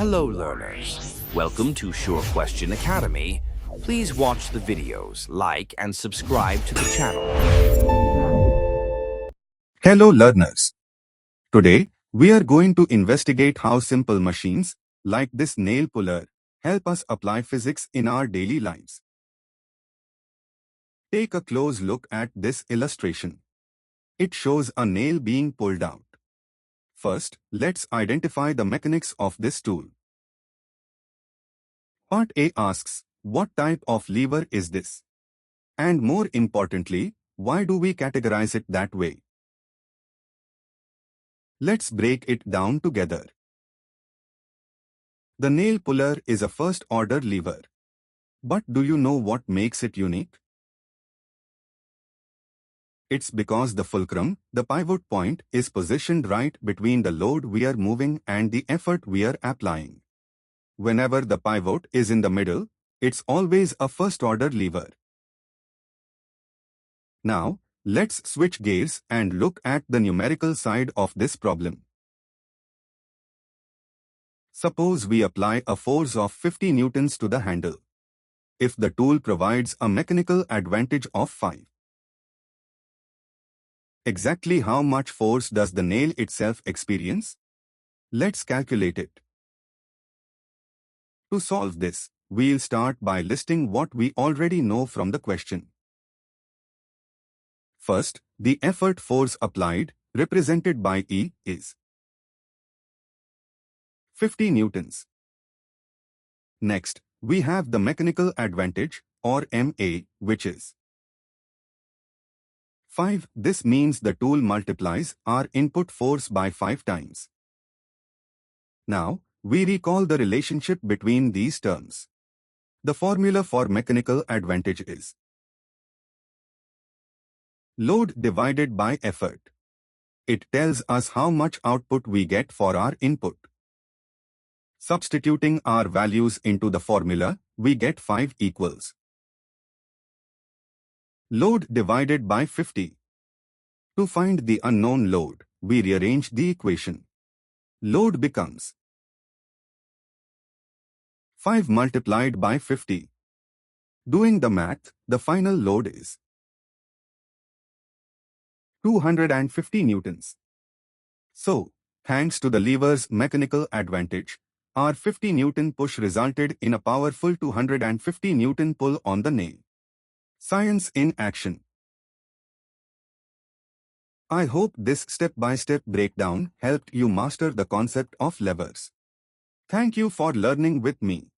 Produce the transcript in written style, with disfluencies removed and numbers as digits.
Hello learners, welcome to Sure Question Academy. Please watch the videos, like and subscribe to the channel. Hello learners. Today, we are going to investigate how simple machines, like this nail puller, help us apply physics in our daily lives. Take a close look at this illustration. It shows a nail being pulled out. First, let's identify the mechanics of this tool. Part A asks, what type of lever is this? And more importantly, why do we categorize it that way? Let's break it down together. The nail puller is a first-order lever. But do you know what makes it unique? It's because the fulcrum, the pivot point, is positioned right between the load we are moving and the effort we are applying. Whenever the pivot is in the middle, it's always a first-order lever. Now, let's switch gears and look at the numerical side of this problem. Suppose we apply a force of 50 newtons to the handle. If the tool provides a mechanical advantage of 5. Exactly how much force does the nail itself experience? Let's calculate it. To solve this, we'll start by listing what we already know from the question. First, the effort force applied, represented by E, is 50 newtons. Next, we have the mechanical advantage, or MA, which is 5. This means the tool multiplies our input force by 5 times. Now, we recall the relationship between these terms. The formula for mechanical advantage is load divided by effort. It tells us how much output we get for our input. Substituting our values into the formula, we get 5 equals load divided by 50. To find the unknown load, we rearrange the equation. Load becomes 5 multiplied by 50. Doing the math, the final load is 250 newtons. So, thanks to the lever's mechanical advantage, our 50 Newton push resulted in a powerful 250 Newton pull on the nail. Science in action. I hope this step-by-step breakdown helped you master the concept of levers. Thank you for learning with me.